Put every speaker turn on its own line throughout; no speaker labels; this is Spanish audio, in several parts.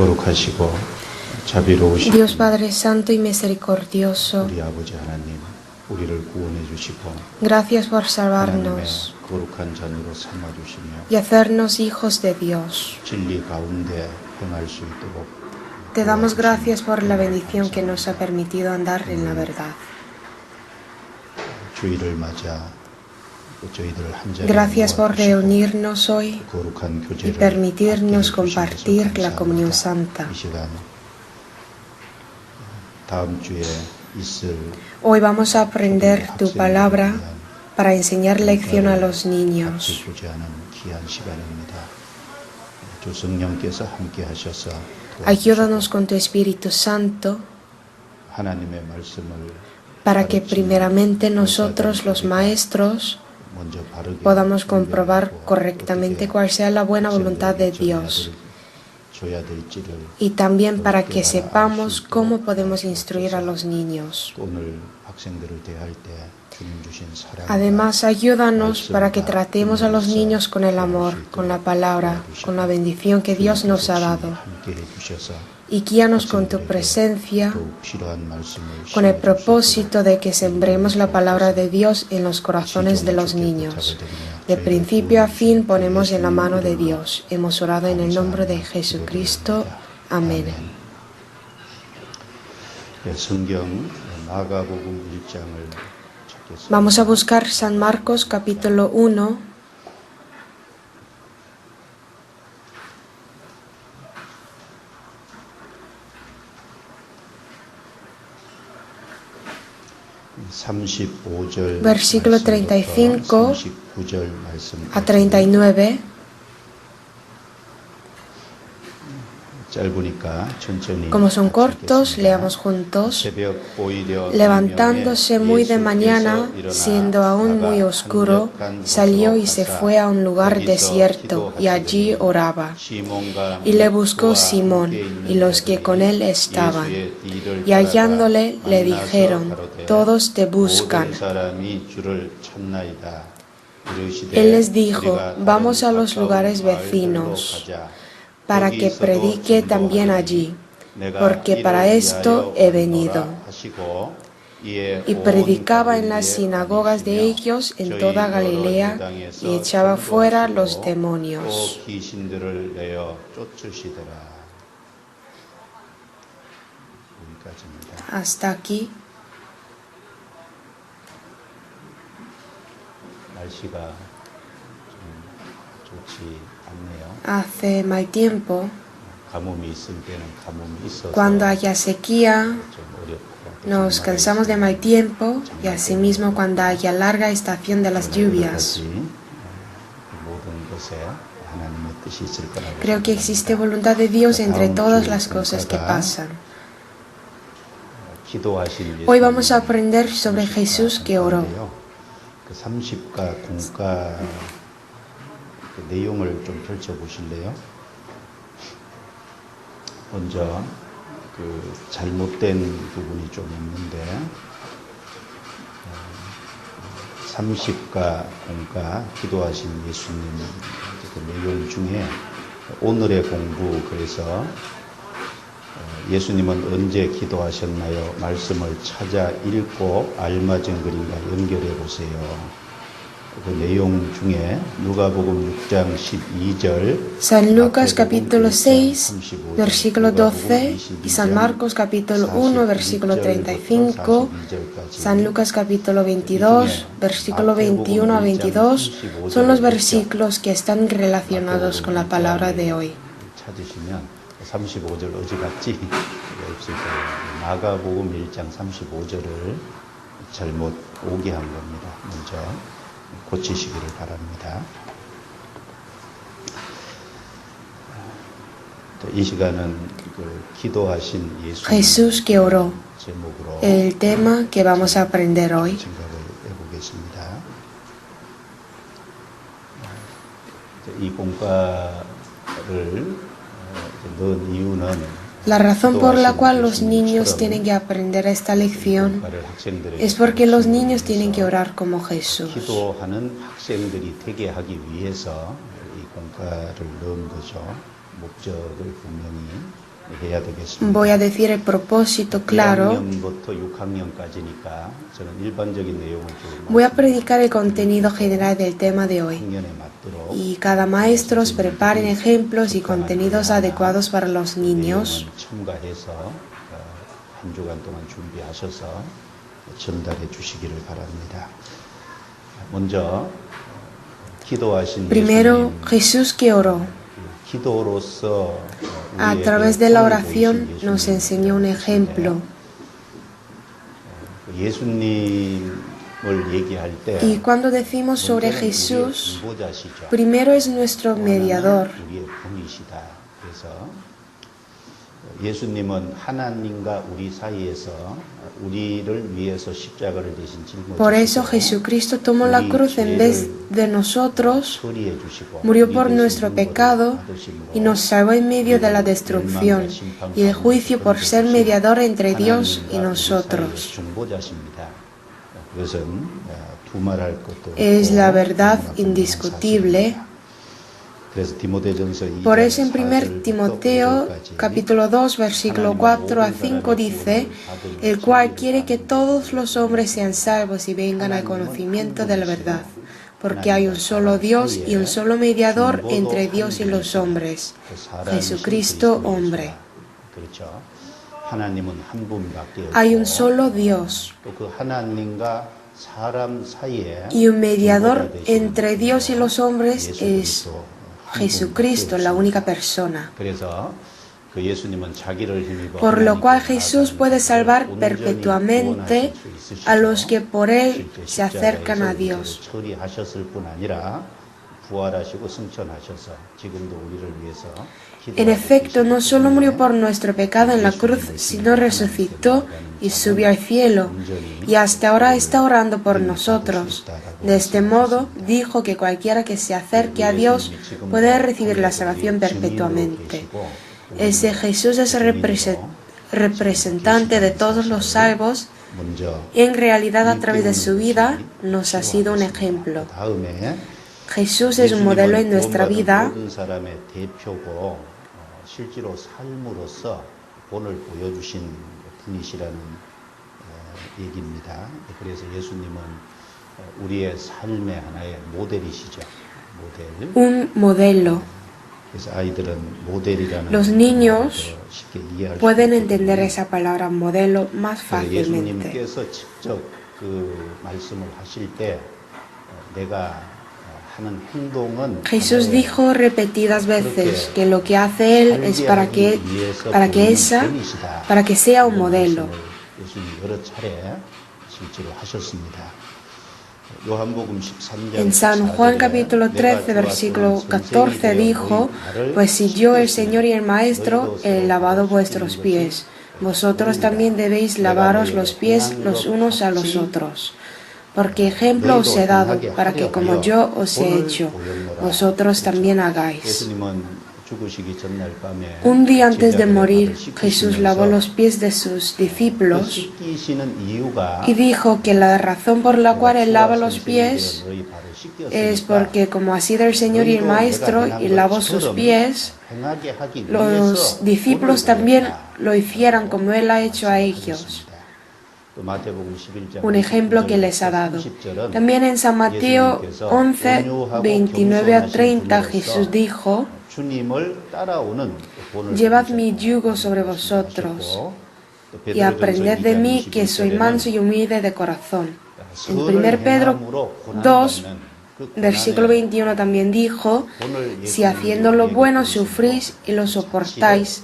거룩하시고 자비로우신
Dios Padre Santo y Misericordioso,
우리 아버지 하나님, 우리를 구원해 주시고
gracias por
하나님의
salvarnos
거룩한 자녀로 삼아 주시며
y hacernos hijos de Dios.
진리 가운데 행할 수 있도록
Te damos
도와주시니
gracias por la bendición que
감사합니다.
nos ha permitido andar en la verdad.
주일을 맞아 저희들 한 자리에
Gracias por
모아주시고
reunirnos hoy
거룩한
y
교제를
permitirnos
함께 해주신
compartir
것을
la comunión
감사합니다.
santa.
이 시간 다음 주에 있을
Hoy vamos a aprender tu palabra para enseñar lección a los niños.
같이 교제하는 귀한 시간입니다. 주 성령께서 함께 하셔서
Ayúdanos con tu Espíritu Santo
하나님의 말씀을
para que primeramente nosotros los maestros
먼저 바르게
podamos comprobar
분별하고
correctamente
어떻게
cuál sea la buena voluntad de
학생들에게
Dios
줘야 될지를
y también para que
알
sepamos
수 있도록
cómo podemos instruir a los niños.
또 오늘 학생들을 대할 때 주님 주신 사랑
Además, ayúdanos para que tratemos a los niños con el amor, con la palabra, con la bendición que Dios nos ha dado.
함께 해주셔서
Y guíanos con tu presencia,
더욱 필요한 말씀을
con el propósito de que sembremos la palabra de Dios en los corazones de los niños. De principio a fin ponemos en la mano de Dios. Hemos orado en el nombre de Jesucristo. Amén.
성경 마가복음 1장을 찾겠습니다.
Vamos a buscar San Marcos capítulo 1. Versículo 35 a 39. Como son cortos, leamos juntos. Levantándose muy de mañana, siendo aún muy oscuro, salió y se fue a un lugar desierto, y allí oraba. Y le buscó Simón y los que con él estaban. Y hallándole, le dijeron: todos te buscan. Él les dijo: vamos a los lugares vecinos, para que predique también allí, porque para esto he venido. Y predicaba en las sinagogas de ellos en toda Galilea, y echaba fuera los demonios. Hasta aquí. Hace mal tiempo. Cuando haya sequía, nos cansamos de mal tiempo, y asimismo cuando haya larga estación de las lluvias. Creo que existe voluntad de Dios entre todas las cosas que pasan. Hoy vamos a aprender sobre Jesús que oró.
내용을 좀 펼쳐보실래요? 먼저 잘못된 부분이 좀 있는데 30가 공과 기도하신 예수님 내용 중에 오늘의 공부, 그래서 예수님은 언제 기도하셨나요? 말씀을 찾아 읽고 알맞은 글인가 연결해 보세요. 그 내용 중에 누가복음 6장 12절,
San Lucas capítulo 6 versículo 12 y San Marcos capítulo 1 versículo 35, San Lucas capítulo 22 versículo 21 a 22 son los versículos que están relacionados con la palabra de hoy.
찾으시면 35절 어디 갔지? 없을 거예요. 마가복음 1장 35절을 잘못 오게 한 겁니다. 먼저 고치시기를 바랍니다. 이 시간은 기도하신 예수
Jesús que oró,
제목으로
el tema que vamos a aprender hoy.
생각을 해보겠습니다. 이 공과를 넣은 이유는
La razón por la cual los niños tienen que aprender esta lección es porque los niños tienen que orar como Jesús.
기도하는 학생들이 되게 하기 위해서 이 공과를 넣은 거죠. 목적을 분명히 해야 되겠습니다.
Voy a decir el propósito claro.
2학년부터 6학년까지니까 저는 일반적인 내용을 좀
Voy a predicar el contenido general del tema de hoy.
학년에 맞도록
Y cada maestro preparen ejemplos y contenidos adecuados para los niños.
내용을 첨가해서 한 주간 동안 준비하셔서 전달해 주시기를 바랍니다. 먼저 기도하신
Primero,
예수님,
Jesús que oró.
기도로서
A través de la oración nos enseñó un ejemplo.
예수님을 얘기할 때
Y cuando decimos sobre Jesús, primero es nuestro mediador.
우리의 분이시다. 그래서 예수님은 하나님과 우리 사이에서 우리를 위해서 십자가를 대신 짊어지시고
Por eso Jesucristo tomó la cruz en vez de nosotros,
처리해 주시고
murió
우리
por
대신
nuestro
눈물을
pecado
받으심으로
y nos salvó en medio de la destrucción y el juicio por ser mediador entre Dios y nosotros.
중보자십니다. 그것은 두말할 것도
Es la
없고
verdad
너무나 분명한
indiscutible.
사실입니다. 그래서 디모데전서 2장
Por eso en 1
4절부터
Timoteo
5절까지
capítulo 2 versículo 4 a 5 dice, el cual quiere que todos los hombres sean salvos y vengan al conocimiento de la verdad, porque hay un solo Dios y un solo mediador entre Dios y los hombres, Jesucristo hombre.
그렇죠. 하나님은 한 분밖에 없고
Hay un solo Dios
또 그 하나님과 사람 사이에
y un mediador
중보자 되시는
entre Dios y los hombres
예수
es
그리스도 한
Jesucristo,
분밖에
la
없습니다.
única persona.
그래서 그 예수님은 자기를 힘입어
Por lo cual
하나님께
Jesús puede salvar perpetuamente a los que por Él se acercan a Dios.
처리하셨을 뿐 아니라 부활하시고 승천하셔서 지금도 우리를 위해서
En efecto, no solo murió por nuestro pecado en la cruz, sino resucitó y subió al cielo, y hasta ahora está orando por nosotros. De este modo, dijo que cualquiera que se acerque a Dios puede recibir la salvación perpetuamente. Ese Jesús es el representante de todos los salvos. En realidad, a través de su vida, nos ha sido un ejemplo.
다음에
Jesús es un modelo en nuestra vida.
모든 사람의 대표고 실제로 삶으로서 본을 보여주신 분이시라는 얘기입니다. 그래서 예수님은 우리의 삶의 하나의 모델이시죠. 모델.
Un modelo.
그래서 아이들은 모델이라는
Los niños
쉽게 이해할 수
pueden
있거든요.
entender esa palabra modelo más
그래서
fácilmente.
예수님께서 직접 그 말씀을 하실 때 내가 하는 행동은
Jesús
하나의
dijo repetidas veces que lo que hace Él es para que sea un modelo.
예수님 여러 차례 실제로 하셨습니다. 요한복음 13장
En San Juan capítulo 13, versículo 14 dijo, pues si yo, el Señor y el Maestro, he lavado vuestros pies, vosotros también debéis lavaros los pies los unos a los otros. Porque ejemplo os he dado, para que como yo os he hecho, vosotros también hagáis.
예수님은 죽으시기 전날 밤에
Un día antes de morir,
제자들을
Jesús
씻기시면서
lavó los pies de sus discípulos
씻기시는 이유가
y dijo que la razón por la cual Él lava los pies
너희 발을 씻겼으니까
es porque como ha sido el Señor y el Maestro y lavó sus pies,
행하게 하기
los
위해서
discípulos también lo hicieran como Él ha hecho a ellos.
또 마태복음 11장
Un ejemplo que les ha dado.
30절은
También en San Mateo 11, 29 a 30 Jesús dijo,
주님을 따라오는 본을
llevad mi yugo sobre vosotros y aprended de mí que soy manso y humilde de corazón. En 1 Pedro 2, versículo 21 también dijo, si haciendo lo bueno sufrís y lo soportáis,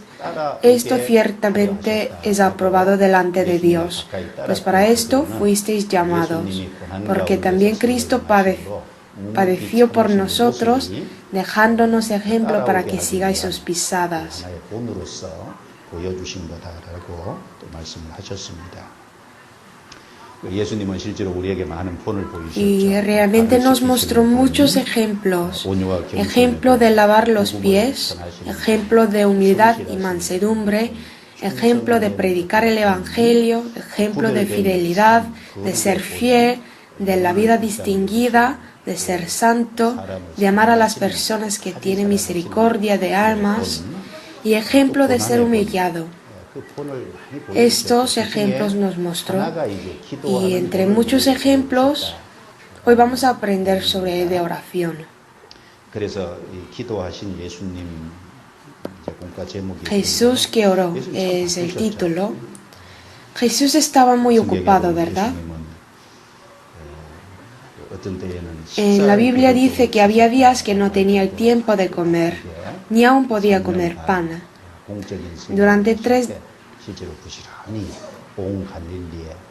esto ciertamente es aprobado delante de Dios, pues para esto fuisteis llamados, porque también Cristo padeció por nosotros, dejándonos ejemplo para que sigáis sus pisadas.
하나의 본으로서 보여주신 거다라고 또 말씀을 하셨습니다. 예수님은 실제로 우리에게 많은 본을 보이셨죠.
Y realmente nos mostró muchos ejemplos. Ejemplo de lavar los pies, ejemplo de humildad y mansedumbre, ejemplo de predicar el Evangelio, ejemplo de fidelidad, de ser fiel, de la vida distinguida, de ser santo, de amar a las personas que tienen misericordia de almas, y ejemplo de ser humillado. Estos ejemplos nos mostró, y entre muchos ejemplos, hoy vamos a aprender sobre de oración. Jesús que oró es el título. Jesús estaba muy ocupado, ¿verdad? En la Biblia dice que había días que no tenía el tiempo de comer, ni aún podía comer pan. Durante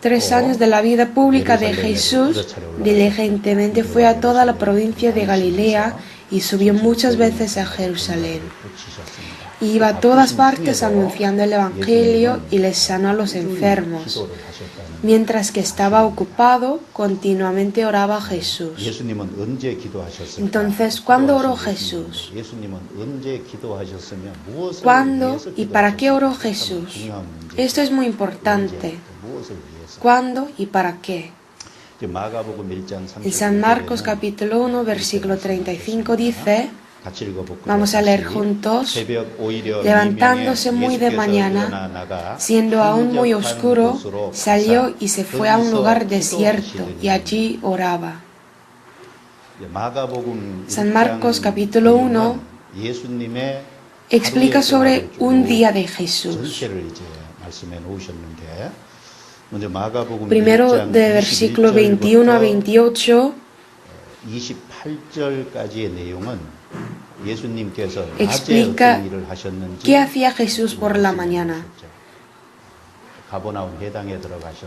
tres años de la vida pública de Jesús, diligentemente fue a toda la provincia de Galilea y subió muchas veces a Jerusalén. Iba a todas partes anunciando el Evangelio y les sanó a los enfermos. Mientras que estaba ocupado, continuamente oraba a Jesús. Entonces, ¿cuándo oró Jesús? ¿Cuándo y para qué oró Jesús? Esto es muy importante. ¿Cuándo y para qué? En San Marcos capítulo 1, versículo 35 dice, vamos a leer juntos, levantándose muy de mañana, siendo aún muy oscuro, salió y se fue a un lugar desierto y allí oraba. San Marcos capítulo 1 explica sobre un día de Jesús. Primero de versículo 21 a 28 explica qué hacía Jesús por la mañana.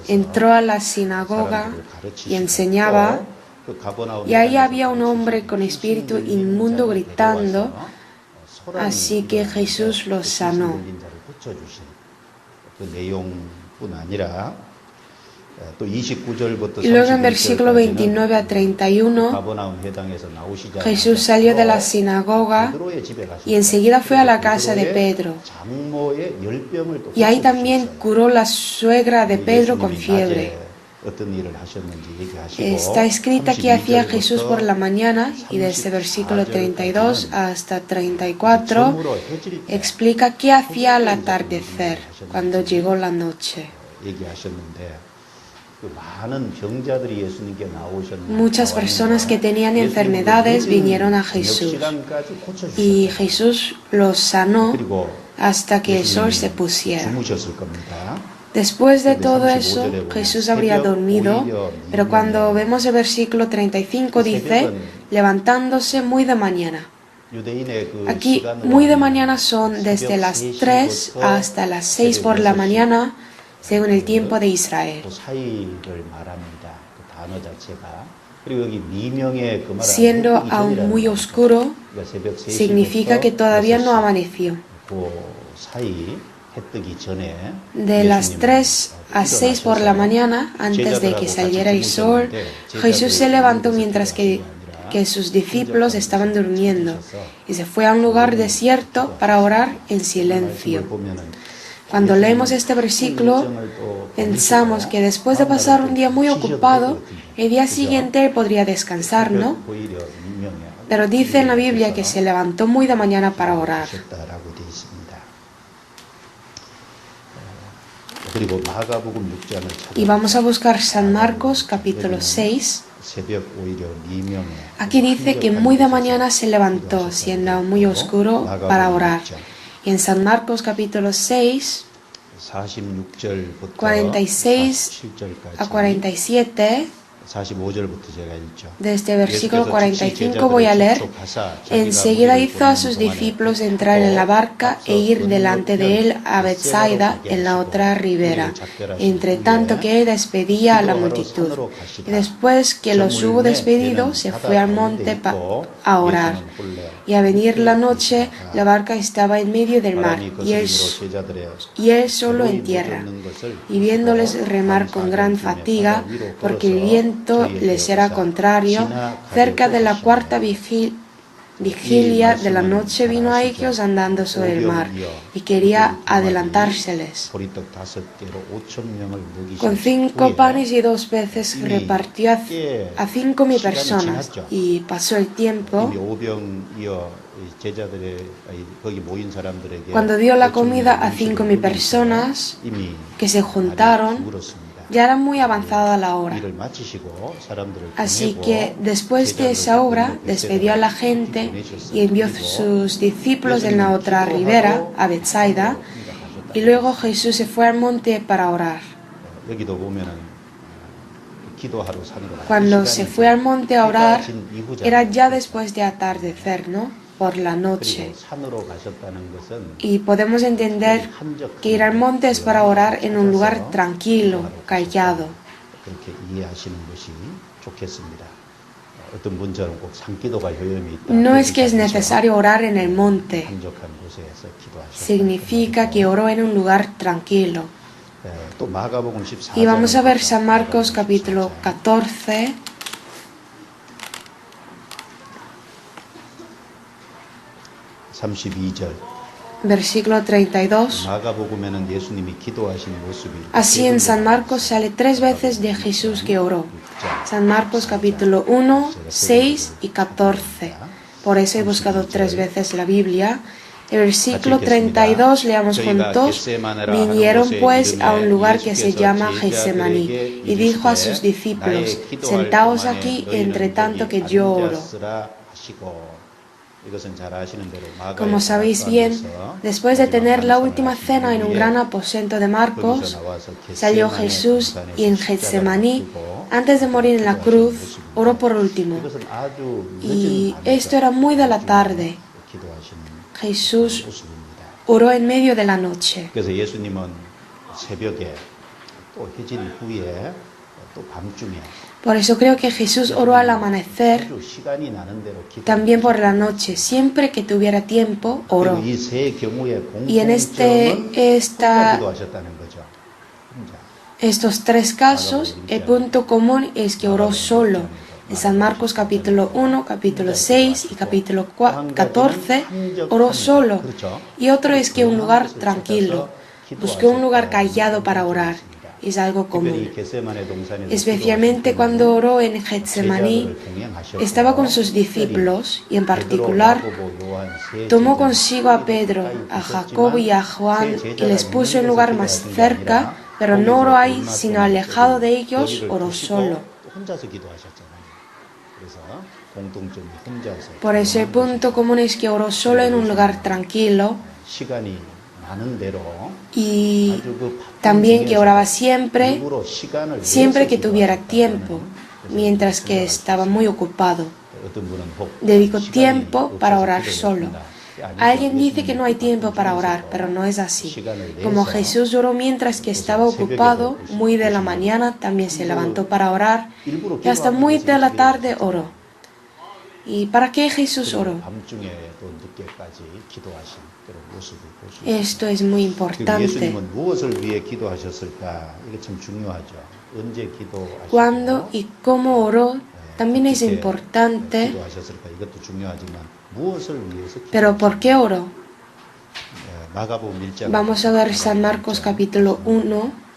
Entró a la sinagoga y enseñaba, y ahí había un hombre con espíritu inmundo gritando, así que Jesús lo sanó. Y luego en versículo 29 a 31, Jesús salió de la sinagoga y enseguida fue a la casa de Pedro. Y ahí también curó la suegra de Pedro con fiebre. Está escrita que hacía Jesús por la mañana, y desde versículo 32 hasta 34 explica qué hacía al atardecer, cuando llegó la noche. Muchas personas que tenían enfermedades vinieron a Jesús y Jesús los sanó hasta que el sol se pusiera. Después de todo eso, Jesús habría dormido, pero cuando vemos el versículo 35 dice, levantándose muy de mañana. Aquí, muy de mañana son desde las 3 hasta las 6 por la mañana, según el tiempo de Israel. Siendo aún muy oscuro, significa que todavía no amaneció. De las 3 a 6 por la mañana, antes de que saliera el sol, Jesús se levantó mientras que sus discípulos estaban durmiendo y se fue a un lugar desierto para orar en silencio. Cuando leemos este versículo, pensamos que después de pasar un día muy ocupado, el día siguiente él podría descansar, ¿no? Pero dice en la Biblia que se levantó muy de mañana para orar. Y vamos a buscar San Marcos capítulo 6. Aquí dice que muy de mañana se levantó, siendo muy oscuro, para orar. Y en San Marcos capítulo 6, 46 a 47, desde versículo 45 voy a leer. Enseguida hizo a sus discípulos entrar en la barca e ir delante de él a Betsaida, en la otra ribera, entre tanto que él despedía a la multitud. Y después que los hubo despedido, se fue al monte a orar. Y a venir la noche, la barca estaba en medio del mar, y él solo en tierra. Y viéndoles remar con gran fatiga, porque el viento les era contrario, cerca de la cuarta vigilia de la noche vino a ellos andando sobre el mar y quería adelantárseles. Con 5 panes y 2 peces repartió a 5.000 personas y pasó el tiempo. Cuando dio la comida a 5.000 personas que se juntaron, ya era muy avanzada la hora. Así que después de esa obra despidió a la gente y envió a sus discípulos en la otra ribera, a Betsaida, y luego Jesús se fue al monte para orar. Cuando se fue al monte a orar, era ya después de atardecer, ¿no? Por la noche. Y podemos entender que ir al monte es para orar en un lugar tranquilo, callado. No es que es necesario orar en el monte. Significa que oró en un lugar tranquilo. Y vamos a ver San Marcos capítulo 14. Versículo 32. Así en San Marcos sale 3 veces de Jesús que oró. San Marcos capítulo 1, 6 y 14. Por eso he buscado 3 veces la Biblia. El versículo 32 leamos juntos. Vinieron pues a un lugar que se llama Getsemaní y dijo a sus discípulos: sentaos aquí entre tanto que yo oro. Como sabéis bien, después de tener la última cena en un gran aposento de Marcos, salió Jesús y en Getsemaní, antes de morir en la cruz, oró por último. Y esto era muy de la tarde. Jesús oró en medio de la noche. Por eso creo que Jesús oró al amanecer, también por la noche, siempre que tuviera tiempo, oró. Y en estos 3 casos, el punto común es que oró solo. En San Marcos capítulo 1, capítulo 6 y capítulo 14, oró solo. Y otro es que un lugar tranquilo. Buscó un lugar callado para orar. Es algo común. Especialmente cuando oró en Getsemaní, estaba con sus discípulos y en particular tomó consigo a Pedro, a Jacobo y a Juan y les puso en lugar más cerca, pero no oró ahí, sino alejado de ellos, oró solo. Por eso el punto común es que oró solo en un lugar tranquilo y también que oraba siempre que tuviera tiempo, mientras que estaba muy ocupado. Dedicó tiempo para orar solo. Alguien dice que no hay tiempo para orar, pero no es así. Como Jesús oró mientras que estaba ocupado, muy de la mañana también se levantó para orar y hasta muy de la tarde oró. ¿Y para qué Jesús oró? Esto es muy importante. ¿Cuándo y cómo oró? También es importante. Pero ¿por qué oró? Vamos a ver San Marcos capítulo 1.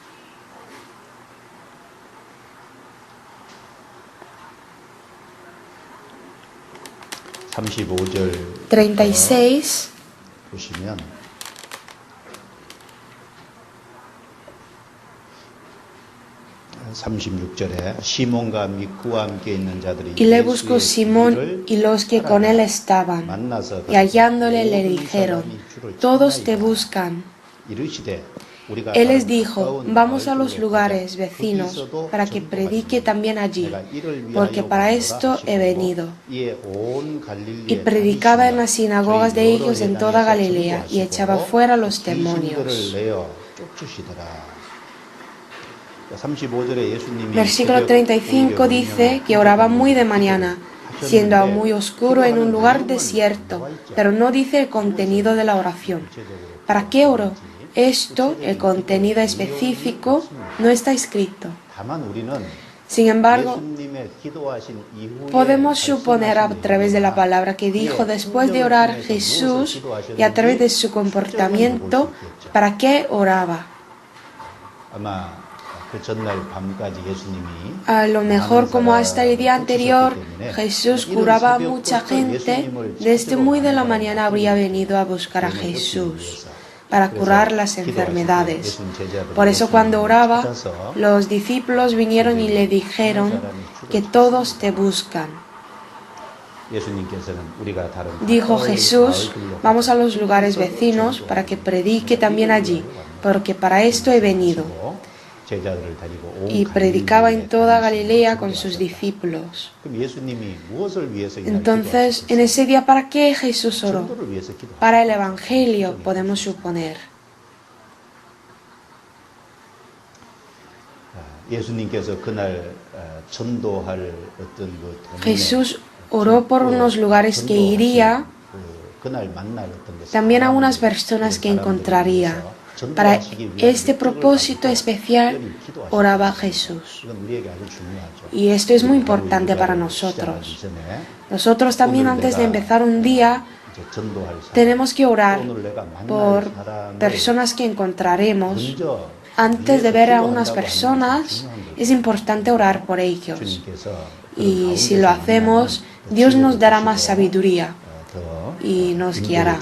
36.
보시면 36절에 시몬과 미쿠와 함께 있는 자들이
Y le buscó Simón y los que con él estaban, y hallándole le dijeron: todos te buscan. Él les dijo: vamos a los lugares vecinos para que predique también allí, porque para esto he venido. Y predicaba en las sinagogas de ellos en toda Galilea y echaba fuera los demonios. Versículo 35 dice que oraba muy de mañana, siendo aún muy oscuro en un lugar desierto, pero no dice el contenido de la oración. ¿Para qué oró? Esto, el contenido específico, no está escrito. Sin embargo, podemos suponer a través de la palabra que dijo después de orar Jesús y a través de su comportamiento, ¿para qué oraba? A lo mejor, como hasta el día anterior, Jesús curaba a mucha gente, desde muy de la mañana habría venido a buscar a Jesús para curar las enfermedades. Por eso cuando oraba, los discípulos vinieron y le dijeron que todos te buscan. Dijo Jesús, vamos a los lugares vecinos para que predique también allí, porque para esto he venido. Y predicaba en toda Galilea con sus discípulos. Entonces, en ese día, ¿para qué Jesús oró? Para el Evangelio, podemos suponer. Jesús oró por unos lugares que iría, también a unas personas que encontraría. Para este propósito especial oraba Jesús. Y esto es muy importante para nosotros. Nosotros también, antes de empezar un día, tenemos que orar por personas que encontraremos. Antes de ver a unas personas, es importante orar por ellos. Y si lo hacemos, Dios nos dará más sabiduría y nos guiará.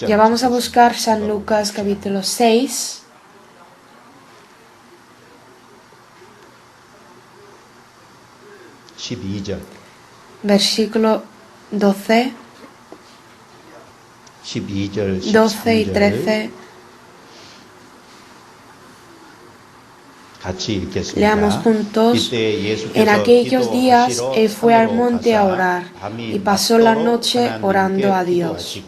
Ya vamos a buscar San Lucas capítulo 6. Versículo 12, 12 y 13. Leamos juntos. En aquellos días él fue al monte a orar y pasó la noche orando a Dios.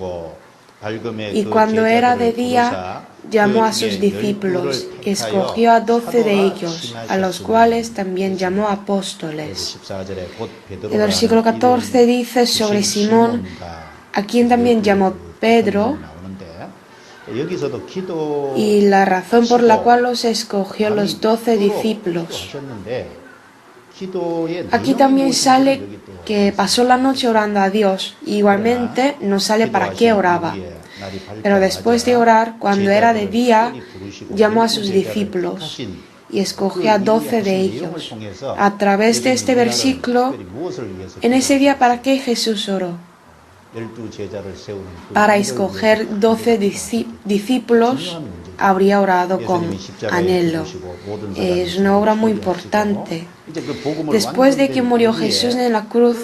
Y cuando era de día, llamó a sus discípulos y escogió a 12 de ellos, a los cuales también llamó apóstoles. El versículo 14 dice sobre Simón, a quien también llamó Pedro, y la razón por la cual los escogió los 12 discípulos. Aquí también sale que pasó la noche orando a Dios. Igualmente nos sale para qué oraba. Pero después de orar, cuando era de día, llamó a sus discípulos y escogió a 12 de ellos. A través de este versículo, en ese día, ¿para qué Jesús oró? Para escoger 12 discípulos, habría orado con anhelo. Es una obra muy importante. Después de que murió Jesús en la cruz,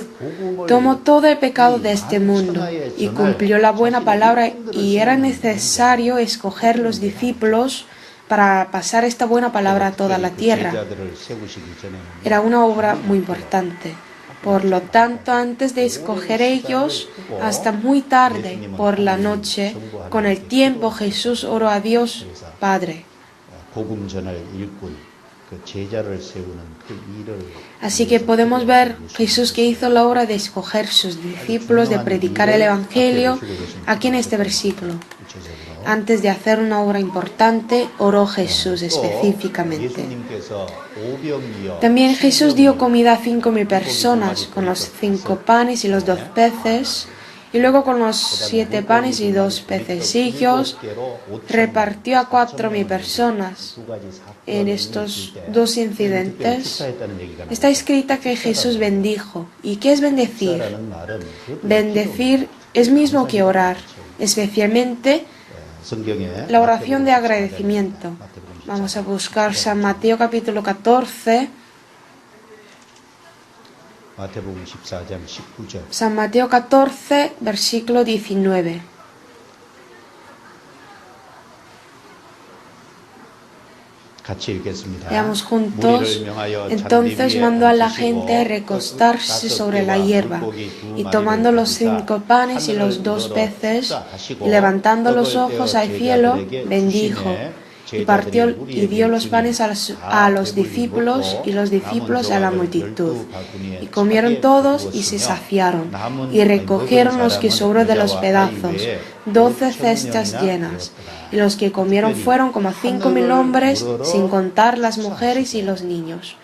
tomó todo el pecado de este mundo y cumplió la buena palabra, y era necesario escoger los discípulos para pasar esta buena palabra a toda la tierra. Era una obra muy importante. Por lo tanto, antes de escoger ellos, hasta muy tarde por la noche, con el tiempo, Jesús oró a Dios Padre. Así que podemos ver Jesús que hizo la obra de escoger sus discípulos, de predicar el Evangelio, aquí en este versículo. Antes de hacer una obra importante, oró Jesús específicamente. También Jesús dio comida a 5.000 personas, con los 5 panes y los 2 peces, y luego con los 7 panes y 2 pececillos, repartió a 4.000 personas. En estos 2 incidentes está escrita que Jesús bendijo. ¿Y qué es bendecir? Bendecir es mismo que orar, especialmente la oración de agradecimiento. Vamos a buscar San Mateo capítulo 14. San Mateo 14, versículo 19. Leamos juntos. Entonces mandó a la gente recostarse sobre la hierba, y tomando los 5 panes y los 2 peces, y levantando los ojos al cielo, bendijo, y partió y dio los panes a los discípulos y los discípulos a la multitud. Y comieron todos y se saciaron, y recogieron los que sobró de los pedazos, 12 cestas llenas. Y los que comieron fueron como 5.000 hombres, sin contar las mujeres y los niños.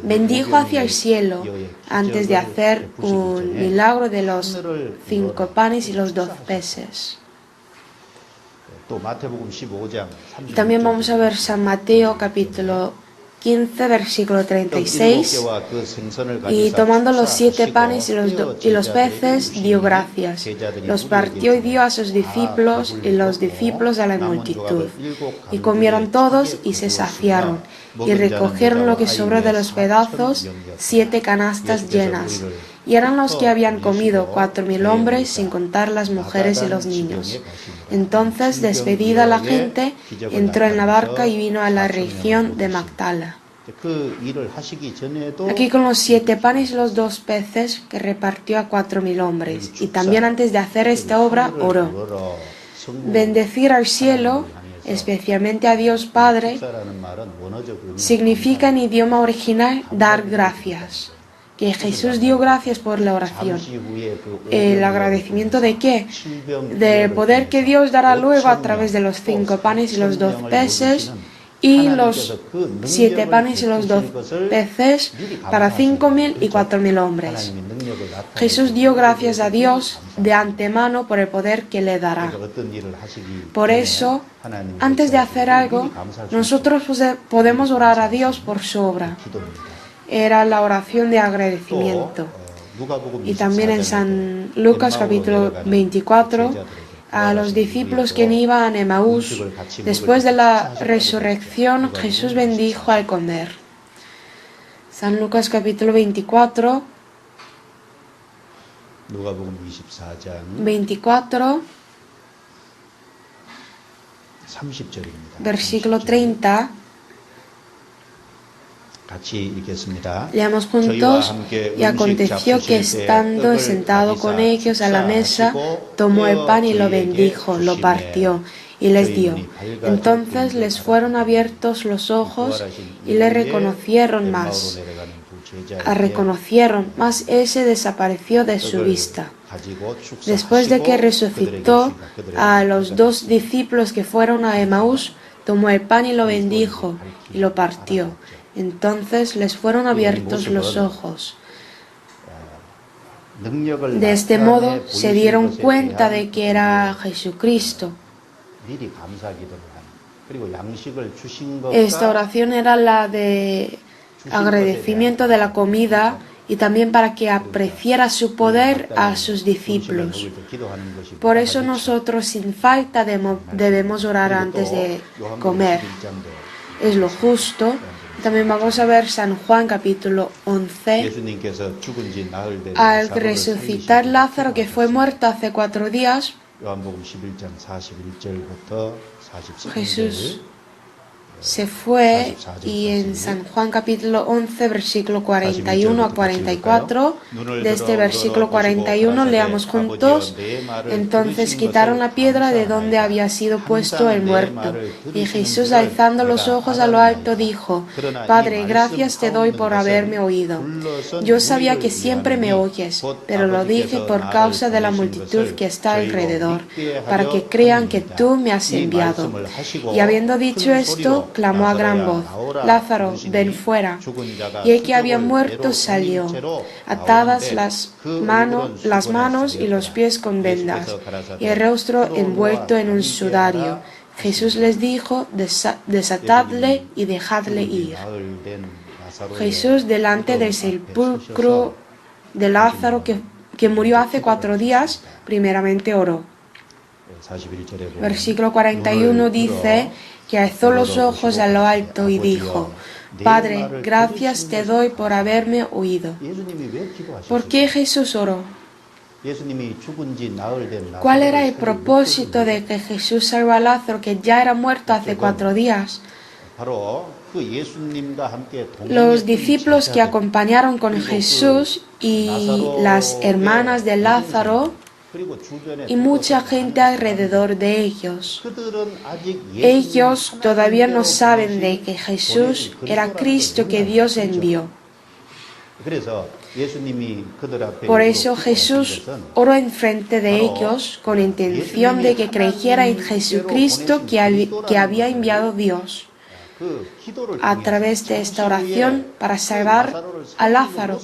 Bendijo hacia el cielo antes de hacer un milagro de los 5 panes y los 2 peces. Y también vamos a ver San Mateo capítulo 15, versículo 36. Y tomando los 7 panes y los peces, dio gracias. Los partió y dio a sus discípulos y los discípulos a la multitud. Y comieron todos y se saciaron. Y recogieron lo que sobró de los pedazos, 7 canastas llenas. Y eran los que habían comido 4.000 hombres, sin contar las mujeres y los niños. Entonces, despedida la gente, entró en la barca y vino a la región de Magdala. Aquí con los 7 panes y los 2 peces que repartió a 4.000 hombres. Y también antes de hacer esta obra, oró. Bendecir al cielo, especialmente a Dios Padre, significa en idioma original dar gracias. Que Jesús dio gracias por la oración. ¿El agradecimiento de qué? Del poder que Dios dará luego a través de los 5 panes y los 2 peces y los 7 panes y los 2 peces para 5.000 y 4.000 hombres. Jesús dio gracias a Dios de antemano por el poder que le dará. Por eso, antes de hacer algo, nosotros podemos orar a Dios por su obra. Era la oración de agradecimiento. Y también en San Lucas capítulo 24, a los discípulos que iban a Emaús, después de la resurrección, Jesús bendijo al comer. San Lucas capítulo 24, 24, versículo 30. Leamos juntos. Y aconteció que estando sentado con ellos a la mesa, tomó el pan y lo bendijo, lo partió y les dio. Entonces les fueron abiertos los ojos y le reconocieron más. Mas ese desapareció de su vista. Después de que resucitó a los 2 discípulos que fueron a Emaús, tomó el pan y lo bendijo y lo partió. Entonces les fueron abiertos los ojos. De este modo se dieron cuenta de que era Jesucristo. Esta oración era la de agradecimiento de la comida y también para que apreciara su poder a sus discípulos. Por eso nosotros sin falta debemos orar antes de comer. Es lo justo. También vamos a ver San Juan capítulo 11. Al resucitar Lázaro, que fue muerto hace 4 días, Jesús se fue y en San Juan capítulo 11, versículo 41 a 44, de este versículo 41 leamos juntos. Entonces quitaron la piedra de donde había sido puesto el muerto. Y Jesús, alzando los ojos a lo alto, dijo: Padre, gracias te doy por haberme oído. Yo sabía que siempre me oyes, pero lo dije por causa de la multitud que está alrededor, para que crean que tú me has enviado. Y habiendo dicho esto, clamó a gran voz: Lázaro, ven fuera. Y el que había muerto salió, atadas las manos y los pies con vendas, y el rostro envuelto en un sudario. Jesús les dijo: desatadle y dejadle ir. Jesús, delante del sepulcro de Lázaro, que murió hace 4 días, primeramente oró. Versículo 41 dice que alzó los ojos a lo alto y dijo: Padre, gracias te doy por haberme oído. ¿Por qué Jesús oró? ¿Cuál era el propósito de que Jesús salvó a Lázaro, que ya era muerto hace 4 días? Los discípulos que acompañaron con Jesús y las hermanas de Lázaro y mucha gente alrededor de ellos. Ellos todavía no saben de que Jesús era Cristo que Dios envió. Por eso Jesús oró enfrente de ellos con intención de que creyera en Jesucristo que había enviado Dios a través de esta oración para salvar a Lázaro,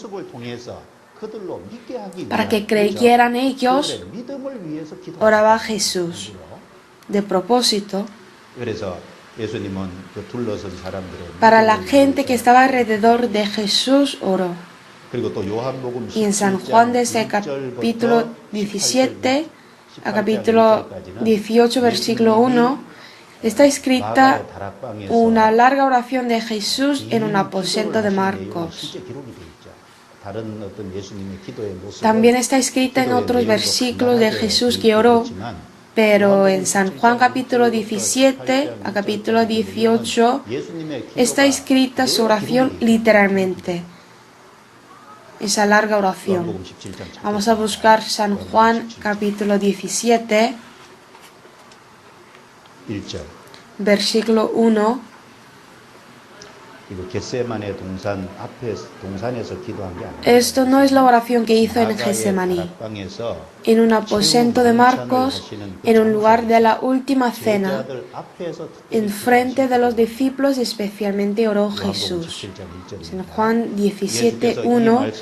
para que creyeran ellos. Oraba Jesús de propósito para la gente que estaba alrededor de Jesús oró. Y en San Juan, desde el capítulo 17 a capítulo 18, versículo 1, está escrita una larga oración de Jesús en un aposento de Marcos. También está escrita en otros versículos de Jesús que oró, pero en San Juan capítulo 17 a capítulo 18 está escrita su oración literalmente. Esa larga oración. Vamos a buscar San Juan capítulo 17, versículo 1. Esto no es la oración que hizo en Getsemaní, en un aposento de Marcos, en un lugar de la última cena, en frente de los discípulos, especialmente oró Jesús. En Juan 17:1,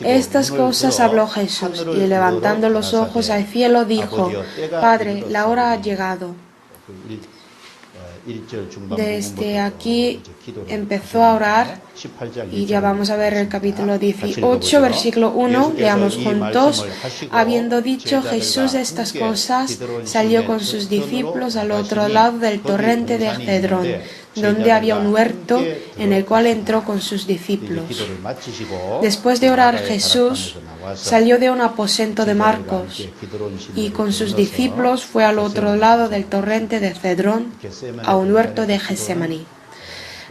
estas cosas habló Jesús, y levantando los ojos al cielo dijo: Padre, la hora ha llegado. Desde aquí empezó a orar y ya vamos a ver el capítulo 18, versículo 1, leamos juntos. Habiendo dicho Jesús estas cosas, salió con sus discípulos al otro lado del torrente de Cedrón, donde había un huerto en el cual entró con sus discípulos. Después de orar Jesús salió de un aposento de Marcos y con sus discípulos fue al otro lado del torrente de Cedrón, a un huerto de Getsemaní.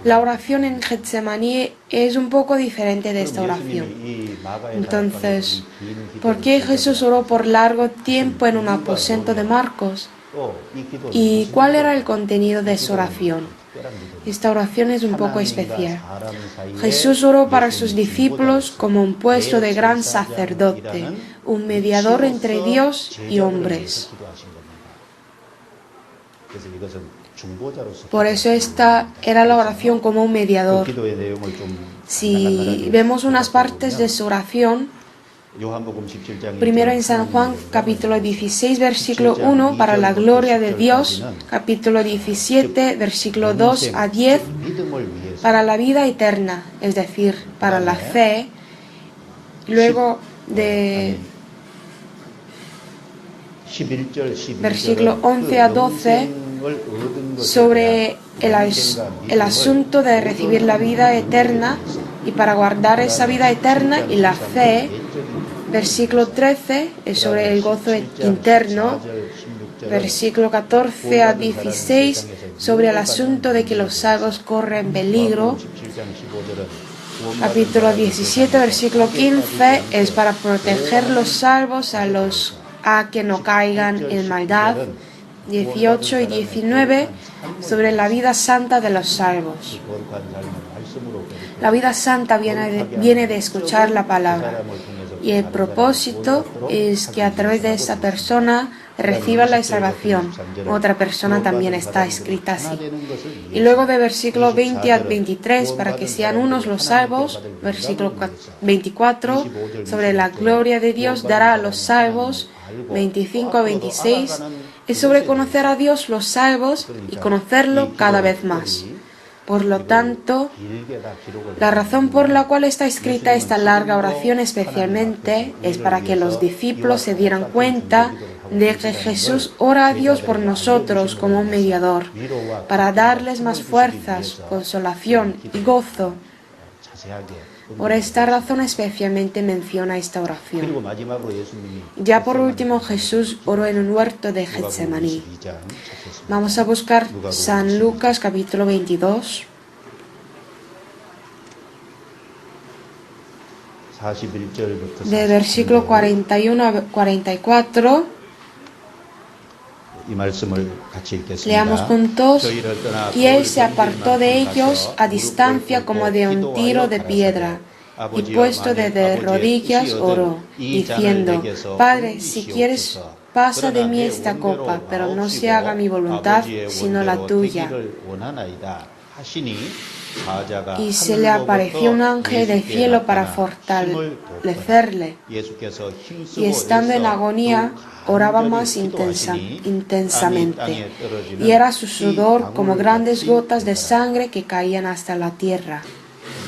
La oración en Getsemaní es un poco diferente de esta oración. Entonces, ¿por qué Jesús oró por largo tiempo en un aposento de Marcos? ¿Y cuál era el contenido de su oración? Esta oración es un poco especial. Jesús oró para sus discípulos como un puesto de gran sacerdote, un mediador entre Dios y hombres. Por eso esta era la oración como un mediador. Si vemos unas partes de su oración, primero en San Juan capítulo 16 versículo 1 para la gloria de Dios, capítulo 17 versículo 2 a 10 para la vida eterna, es decir, para la fe. Luego de versículo 11 a 12 sobre el asunto de recibir la vida eterna y para guardar esa vida eterna y la fe. Versículo 13 es sobre el gozo interno. Versículo 14 a 16 sobre el asunto de que los salvos corren peligro. Capítulo 17, versículo 15 es para proteger los salvos a que no caigan en maldad. 18 y 19 sobre la vida santa de los salvos. La vida santa viene de escuchar la palabra. Y el propósito es que a través de esa persona reciba la salvación. Otra persona también está escrita así. Y luego de versículo 20 al 23, para que sean unos los salvos, versículo 24, sobre la gloria de Dios dará a los salvos, 25 a 26, es sobre conocer a Dios los salvos y conocerlo cada vez más. Por lo tanto, la razón por la cual está escrita esta larga oración especialmente es para que los discípulos se dieran cuenta de que Jesús ora a Dios por nosotros como un mediador, para darles más fuerzas, consolación y gozo. Por esta razón especialmente menciona esta oración. Ya por último, Jesús oró en un huerto de Getsemaní. Vamos a buscar San Lucas capítulo 22.
41절부터
de versículo 41 a 44,
이 말씀을 같이 읽겠습니다.
leamos juntos.
저희를 떠나
Y él
돌을
se apartó de
던질
ellos
만큼
a
가서
distancia
무릎을
como de un
꿇고
tiro de
기도하여
piedra,
가라사대
y puesto de
아버지의
rodillas
뜻이거든
oró,
이 잔을
diciendo:
내게서
Padre, si quieres,
옮기시옵소서.
pasa de
그러나
mí
내
esta
원대로
copa, pero no se
마옵시고
haga mi voluntad,
아버지의
sino la
원대로
tuya.
되기를 원하나이다 하시니 사자가
Y se le apareció un ángel del cielo para fortalecerle,
예수께서 힘쓰고
y estando en
애써
agonía,
더욱
oraba
간절히
más
기도하시니
intensamente,
땅에 떨어지는
y era su
피
sudor como grandes
방울같이
gotas de
되더라.
sangre que caían hasta la tierra.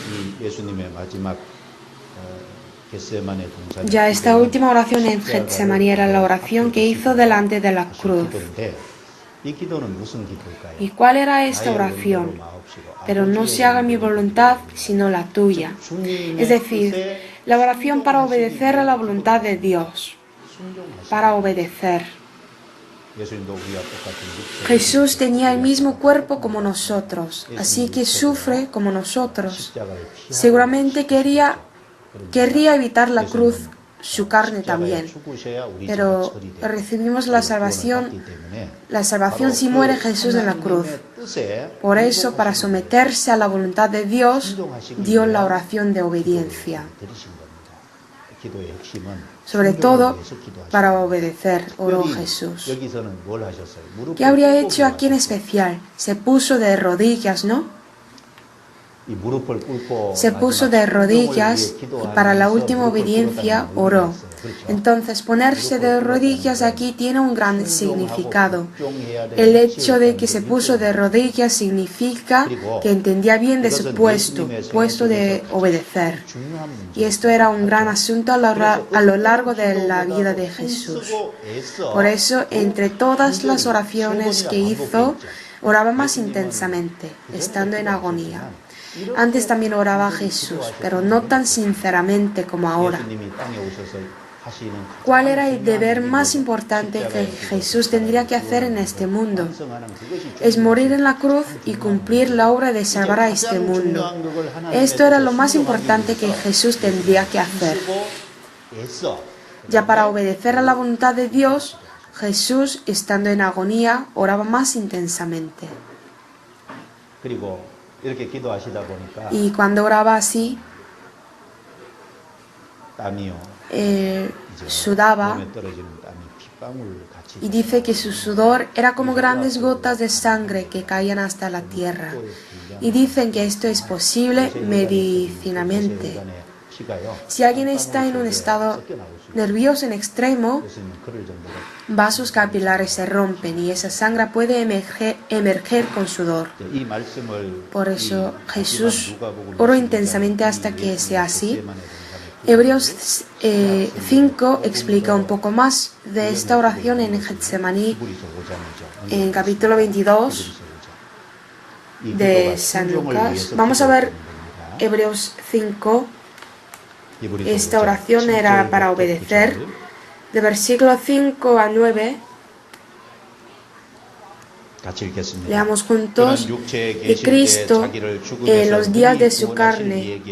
이 예수님의 마지막 겟세마네 동산
Ya esta última oración en Getsemaní era la oración que hizo delante de la cruz.
이 기도는 무슨 기도일까요?
¿Y cuál era esta oración? Pero no se haga mi voluntad, sino la tuya. Es decir, la oración para obedecer a la voluntad de Dios. Para obedecer. Jesús tenía el mismo cuerpo como nosotros, así que sufre como nosotros. Seguramente querría evitar la cruz, su carne también, pero recibimos la salvación si muere Jesús en la cruz. Por eso, para someterse a la voluntad de Dios, dio la oración de obediencia. Sobre todo, para obedecer, oró Jesús. ¿Qué habría hecho aquí en especial? Se puso de rodillas, ¿no? Se puso de rodillas y para la última obediencia oró. Entonces, ponerse de rodillas aquí tiene un gran significado. El hecho de que se puso de rodillas significa que entendía bien de su puesto de obedecer. Y esto era un gran asunto a lo largo de la vida de Jesús. Por eso, entre todas las oraciones que hizo, oraba más intensamente, estando en agonía. Antes también oraba Jesús, pero no tan sinceramente como ahora. ¿Cuál era el deber más importante que Jesús tendría que hacer en este mundo? Es morir en la cruz y cumplir la obra de salvar a este mundo. Esto era lo más importante que Jesús tendría que hacer. Ya para obedecer a la voluntad de Dios, Jesús, estando en agonía, oraba más intensamente. Y cuando oraba así, sudaba, y dice que su sudor era como grandes gotas de sangre que caían hasta la tierra. Y dicen que esto es posible medicinamente. Si alguien está en un estado nervioso en extremo, vasos capilares se rompen y esa sangre puede emerger con sudor. Por eso Jesús oró intensamente hasta que sea así. Hebreos 5 explica un poco más de esta oración en Getsemaní, en capítulo 22 de San Lucas. Vamos a ver Hebreos 5. Esta oración era para obedecer. De versículo 5 a 9, leamos juntos. Y Cristo, en los días de su carne,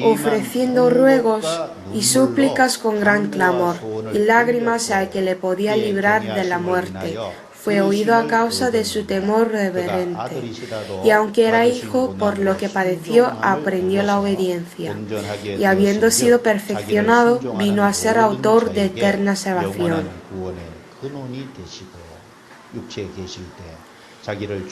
ofreciendo ruegos y súplicas con gran clamor y lágrimas al que le podía librar de la muerte, fue oído a causa de su temor reverente, y aunque era hijo, por lo que padeció, aprendió la obediencia, y habiendo sido perfeccionado, vino a ser autor de eterna salvación.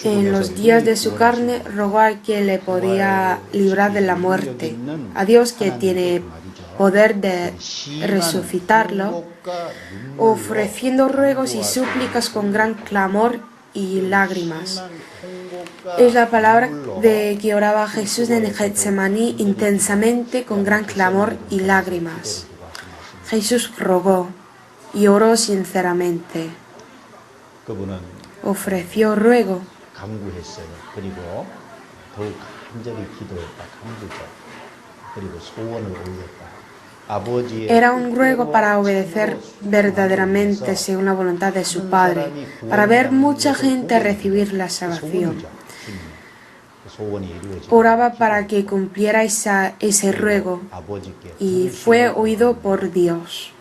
En los días de su carne rogó al que le podía librar de la muerte, a Dios que tiene poder de resucitarlo, ofreciendo ruegos y súplicas con gran clamor y lágrimas. Es la palabra de que oraba Jesús en Getsemaní intensamente con gran clamor y lágrimas. Jesús rogó y oró sinceramente. Ofreció ruego. Era un ruego para obedecer verdaderamente según la voluntad de su Padre, para ver mucha gente recibir la salvación.
소원이 이루어지고
oraba para que cumpliera ese ruego
아버지께
y fue oído por Dios.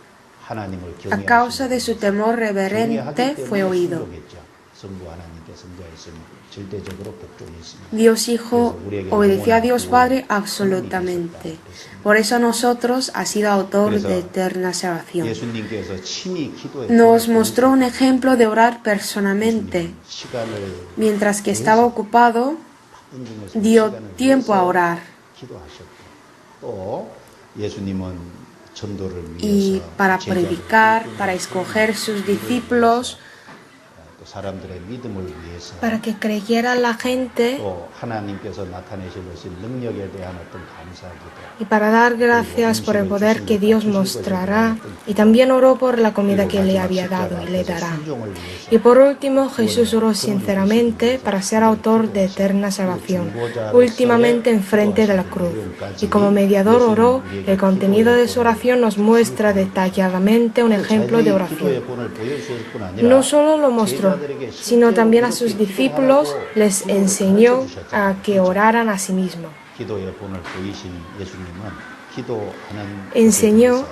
하나님을
A causa de su
경외하시는
temor
경외하기
reverente fue
때문에
oído.
순종했죠. 성부 하나님께 성자였으니 절대적으로 복종했습니다.
Dios Hijo obedeció a Dios Padre absolutamente. Por eso a nosotros ha sido autor de eterna salvación.
예수님께서 친히 기도해
Nos mostró un ejemplo de orar personalmente.
시간을
Mientras que estaba ocupado,
바쁜 중에서
dio
시간을
tiempo a
내서
orar.
기도하셨고 또 예수님은 전도를
Y
위해서
para
제자를
predicar,
꿀꿀
para escoger sus discípulos,
또 사람들의 믿음을 위해서
para que creyera la gente
또 하나님께서 나타내실 능력에 대한 어떤 감사기도
y para dar gracias por el poder que Dios mostrará. Y también oró por la comida que le había dado y le dará. Y por último, Jesús oró sinceramente para ser autor de eterna salvación, últimamente enfrente de la cruz. Y como mediador oró, el contenido de su oración nos muestra detalladamente un ejemplo de oración. No solo lo mostró, sino también a sus discípulos les enseñó a que oraran a sí mismos. Enseñó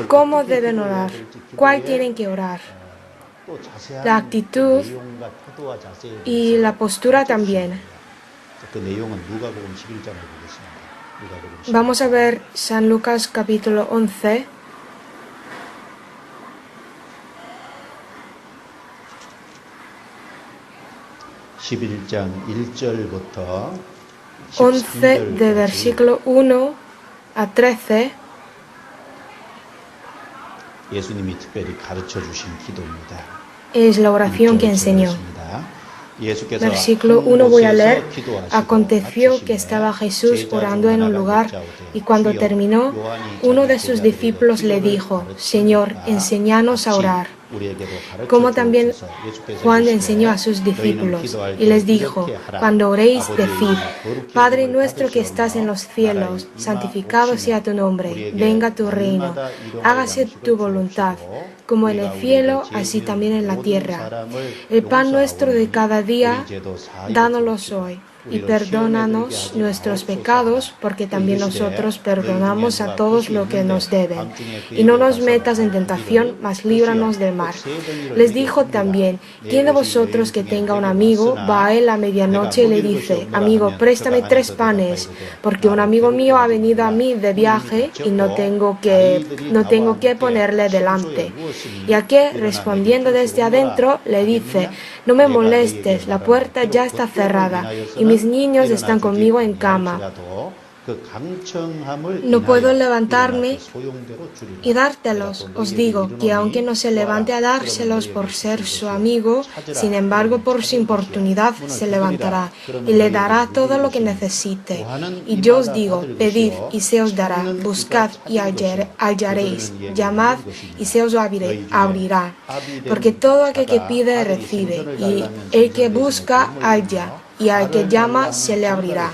cómo deben orar, cuál tienen que orar, la actitud y la postura también. Vamos a ver San Lucas capítulo 11.
11장 1절부터
11 de versículo 1 a 13
예수님이 특별히 가르쳐 주신 기도입니다.
es la oración que enseñó. Versículo 1 voy a leer. Aconteció que estaba Jesús orando en un lugar y cuando terminó, uno de sus discípulos le dijo, Señor, enséñanos a orar, como también Juan enseñó a sus discípulos, y les dijo, cuando oréis, decid, Padre nuestro que estás en los cielos, santificado sea tu nombre, venga tu reino, hágase tu voluntad, como en el cielo, así también en la tierra. El pan nuestro de cada día, dánoslo hoy. Y perdónanos nuestros pecados, porque también nosotros perdonamos a todos lo que nos deben. Y no nos metas en tentación, mas líbranos del mal. Les dijo también, ¿quién de vosotros que tenga un amigo va a él a medianoche y le dice, amigo, préstame 3 panes, porque un amigo mío ha venido a mí de viaje y no tengo que ponerle delante? Y aquel, respondiendo desde adentro, le dice, no me molestes, la puerta ya está cerrada y mis niños están conmigo en cama. No puedo levantarme y dártelos. Os digo que aunque no se levante a dárselos por ser su amigo, sin embargo por su importunidad se levantará y le dará todo lo que necesite. Y yo os digo, pedid y se os dará, buscad y hallaréis, llamad y se os abrirá. Porque todo aquel que pide recibe, y el que busca halla, y al que llama se le abrirá.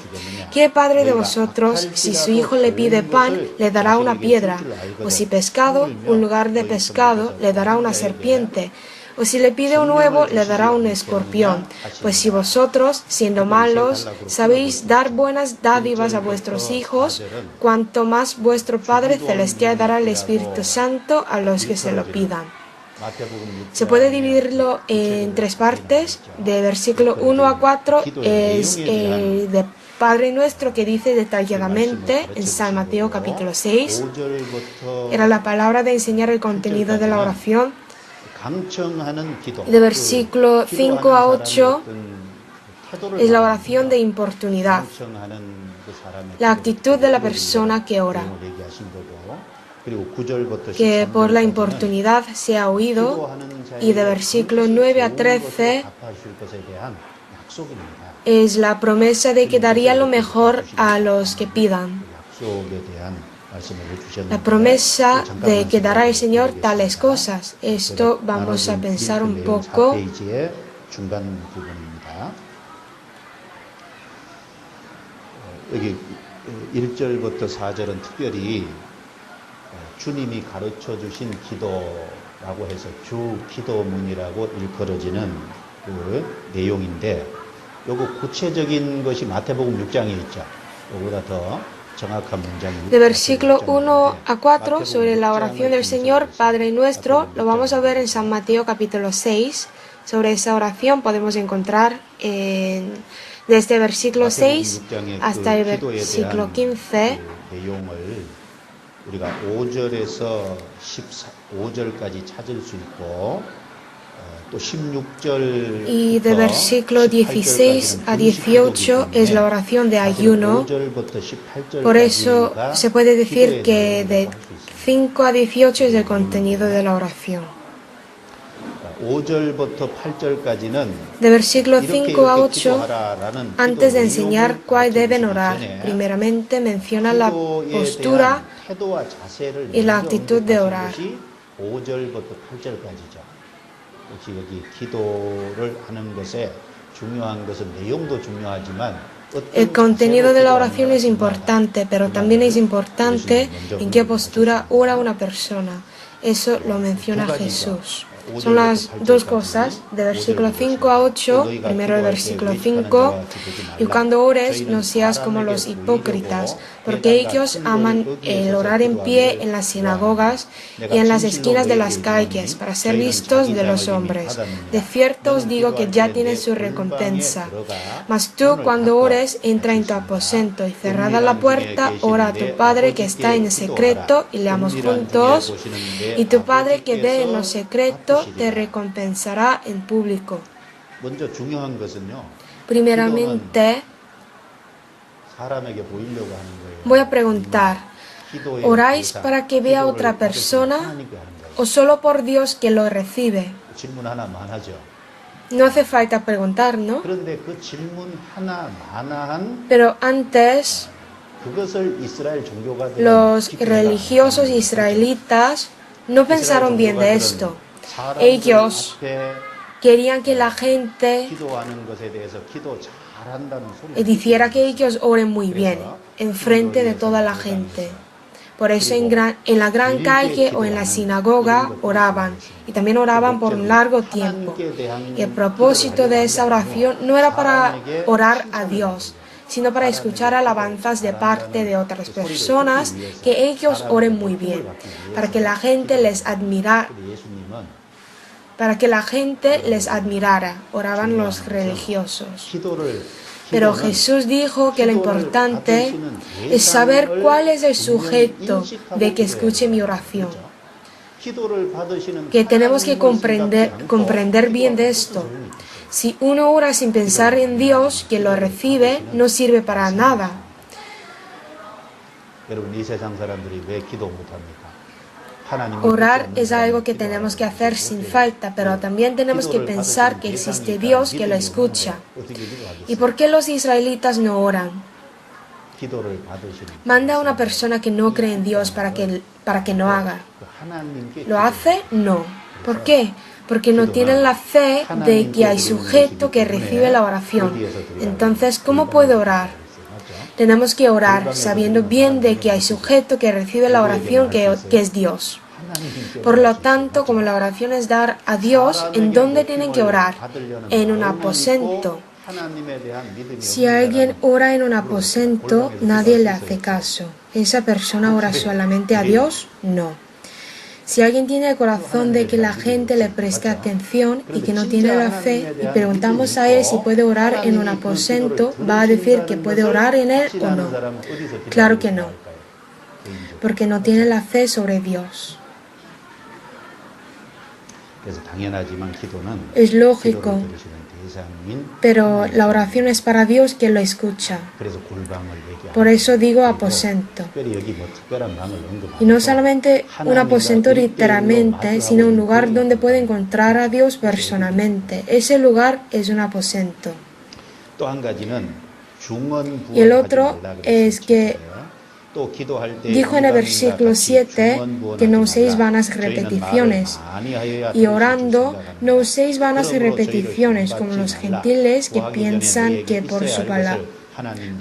¿Qué padre de vosotros, si su hijo le pide pan, le dará una piedra? O si pescado, un lugar de pescado, le dará una serpiente? O si le pide un huevo, le dará un escorpión. Pues si vosotros, siendo malos, sabéis dar buenas dádivas a vuestros hijos, cuanto más vuestro Padre Celestial dará el Espíritu Santo a los que se lo pidan. Se puede dividirlo en 3 partes. De versículo 1 a 4 es el de Padre Nuestro que dice detalladamente en San Mateo capítulo 6. Era la palabra de enseñar el contenido de la oración. De versículo 5 a 8 es la oración de importunidad, la actitud de la persona que ora, que por la importunidad sea oído. Y de versículo 9 a 13 es la promesa de que daría lo mejor a los que pidan. La promesa de que dará el Señor tales cosas. Esto vamos a pensar un poco.
여기 1절부터 4절은 특별히 주님이 가르쳐 주신 기도라고 해서 주 기도문이라고 일컬어지는 그 내용인데 요거 구체적인 것이 마태복음 6장에 있죠. 요거보다 더 정확한 문장이
De versículo
마태복음
1 a 4
마태복음
sobre la
6장을
oración del Señor
분석해서
Padre Nuestro,
마태복음
lo vamos a
6장을
ver en San Mateo capítulo 6. Sobre esa oración podemos encontrar desde el versículo 6
마태복음 6장의
hasta el
그 기도에
versículo
대한
15.
그 내용을 우리가 5절에서 5절까지 찾을 수 있고 또 16절부터
Y de versículo 16 a 18 es la oración de ayuno. Por eso se puede decir que de 5 a 18 es el contenido de la oración.
5절부터 8절까지는
De versículo 5 a 8, antes de enseñar cuál deben orar, primeramente menciona la postura y la actitud de orar.
5절부터 8절까지죠. 혹시 여기 기도를 하는 것에 중요한 것은 내용도 중요하지만
El contenido de la oración es importante, pero también es importante en qué postura ora una persona. Eso lo menciona Jesús. Son las dos cosas, de versículo 5 a 8, primero el versículo 5, y cuando ores no seas como los hipócritas, porque ellos aman el orar en pie en las sinagogas y en las esquinas de las calles, para ser vistos de los hombres. De cierto os digo que ya tienen su recompensa. Mas tú cuando ores, entra en tu aposento y cerrada la puerta, ora a tu Padre que está en secreto, y leamos juntos, y tu Padre que ve en lo secreto te recompensará en público.
먼저 중요한 것은요.
Primeramente,
사람에게 보이려고 하는 거예요.
voy a preguntar, ¿oráis para que vea otra persona o solo por Dios que lo recibe?
질문 하나만 하죠.
No hace falta preguntar, ¿no?
그런데 그 질문 하나만 한
Pero antes,
그것을 이스라엘 종교가들은
los religiosos israelitas no pensaron bien de esto. Ellos querían que la gente
기도하는 것에 대해서 기도 잘한다는 소리.
hiciera que ellos oren muy bien, enfrente de toda la gente. Por eso en la gran calle o en la sinagoga oraban, y también oraban por un largo tiempo. Y el propósito de esa oración no era para orar a Dios, sino para escuchar alabanzas de parte de otras personas, que ellos oren muy bien, para que la gente les admirara. Oraban los religiosos. Pero Jesús dijo que lo importante es saber cuál es el sujeto de que escuche mi oración. Que tenemos que comprender bien de esto. Si uno ora sin pensar en Dios, que lo recibe, no sirve para nada. Orar es algo que tenemos que hacer sin falta, pero también tenemos que pensar que existe Dios que lo escucha. ¿Y por qué los israelitas no oran? Manda a una persona que no cree en Dios para que no haga. ¿Lo hace? No. ¿Por qué? Porque no tienen la fe de que hay sujeto que recibe la oración. Entonces, ¿cómo puede orar? Tenemos que orar sabiendo bien de que hay sujeto que recibe la oración, que es Dios. Por lo tanto, como la oración es dar a Dios, ¿en dónde tienen que orar? En un aposento. Si alguien ora en un aposento, nadie le hace caso. ¿Esa persona ora solamente a Dios? No. Si alguien tiene el corazón de que la gente le preste atención y que no tiene la fe, y preguntamos a él si puede orar en un aposento, ¿va a decir que puede orar en él o no? Claro que no, porque no tiene la fe sobre Dios. Es lógico, pero la oración es para Dios que lo escucha. Por eso digo aposento. Y no solamente un aposento literalmente, sino un lugar donde puede encontrar a Dios personalmente. Ese lugar es un aposento. Y el otro es que dijo en el versículo 7 que no uséis vanas repeticiones, y orando no uséis vanas repeticiones como los gentiles que piensan que por su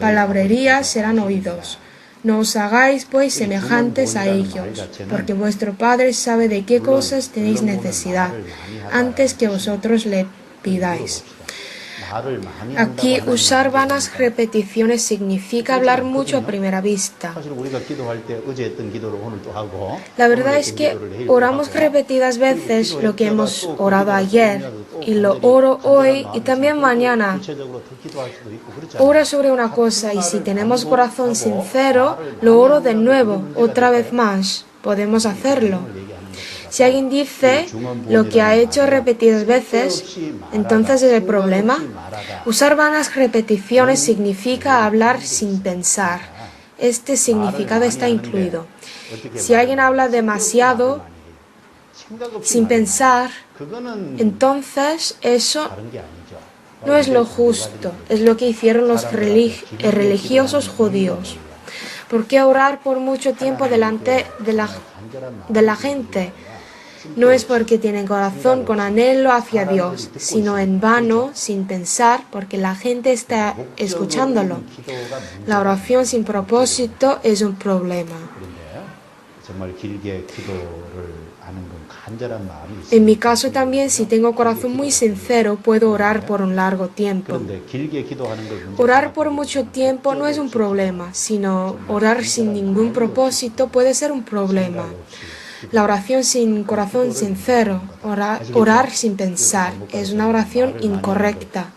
palabrería serán oídos. No os hagáis pues semejantes a ellos, porque vuestro Padre sabe de qué cosas tenéis necesidad antes que vosotros le pidáis.
말을 많이
Aquí
한다고
usar
하나님
vanas
말씀입니다.
repeticiones significa hablar mucho a primera vista.
사실 우리가 기도할 때 어제 했던 기도를 오늘 또 하고
La
오늘
verdad es
했던
que
기도를 내일 또
oramos
하고
repetidas veces lo que
기도했다가
hemos
또 그
orado
기도를
ayer
또
y lo
간절히
oro
간절한
hoy y
마음이
también
있으면
mañana.
구체적으로 더 기도할 수도 있고 그렇잖아요.
Ora sobre una cosa y si tenemos corazón sincero, lo oro de nuevo, otra vez más. Podemos hacerlo. Si alguien dice lo que ha hecho repetidas veces, entonces es el problema. Usar vanas repeticiones significa hablar sin pensar. Este significado está incluido. Si alguien habla demasiado sin pensar, entonces eso no es lo justo, es lo que hicieron los religiosos judíos. ¿Por qué orar por mucho tiempo delante de la gente? No es porque tienen corazón con anhelo hacia Dios, sino en vano, sin pensar, porque la gente está escuchándolo. La oración sin propósito es un problema. En mi caso también, si tengo corazón muy sincero, puedo orar por un largo tiempo. Orar por mucho tiempo no es un problema, sino orar sin ningún propósito puede ser un problema. La oración sin corazón sincero, orar sin pensar, es una oración incorrecta.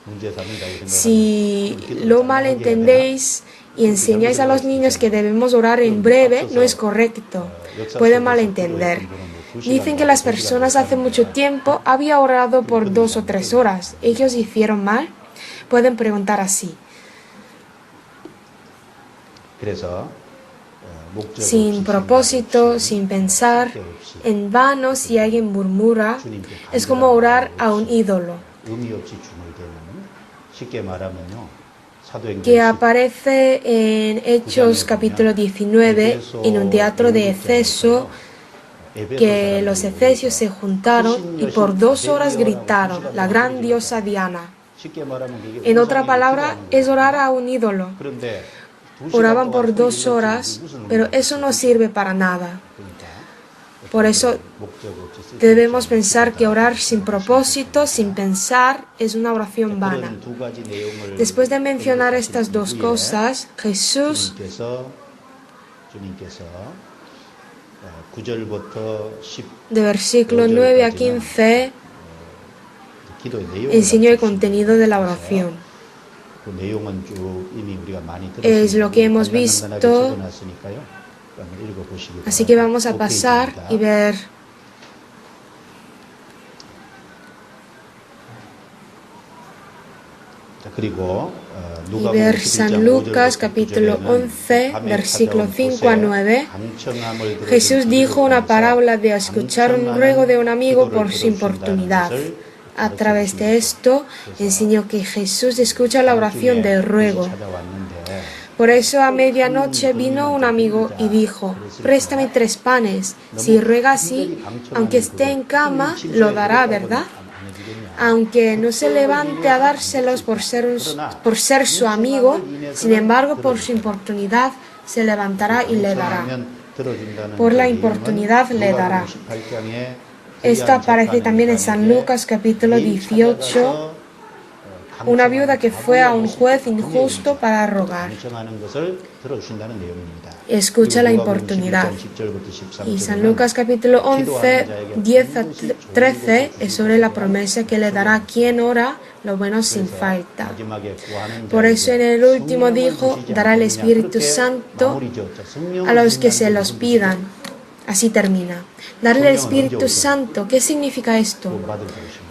Si lo malentendéis y enseñáis a los niños que debemos orar en breve, no es correcto. Pueden malentender. Dicen que las personas hace mucho tiempo habían orado por 2 o 3 horas. ¿Ellos hicieron mal? Pueden preguntar así. Sin propósito, sin pensar, en vano si alguien murmura, es como orar a un ídolo que aparece en Hechos capítulo 19 en un teatro de Efeso, que los efesios se juntaron y por 2 horas gritaron, la gran diosa Diana. En otra palabra, es orar a un ídolo. Oraban por 2 horas, pero eso no sirve para nada. Por eso debemos pensar que orar sin propósito, sin pensar, es una oración vana. Después de mencionar estas 2 cosas, Jesús de versículo 9 a 15 enseñó el contenido de la oración. Es lo que hemos visto, así que vamos a pasar y ver. Y ver San Lucas capítulo 11, versículo 5 a 9. Jesús dijo una parábola de escuchar un ruego de un amigo por su importunidad. A través de esto enseñó que Jesús escucha la oración del ruego. Por eso a medianoche vino un amigo y dijo, préstame 3 panes. Si ruega así, aunque esté en cama, lo dará, ¿verdad? Aunque no se levante a dárselos por ser su amigo, sin embargo, por su importunidad se levantará y le dará. Por la importunidad le dará. Esto aparece también en San Lucas capítulo 18, una viuda que fue a un juez injusto para rogar. Escucha la importunidad. Y San Lucas capítulo 11, 10 a 13 es sobre la promesa que le dará a quien ora lo bueno sin falta. Por eso en el último dijo, dará el Espíritu Santo a los que se los pidan. Así termina. Darle el Espíritu Santo. ¿Qué significa esto?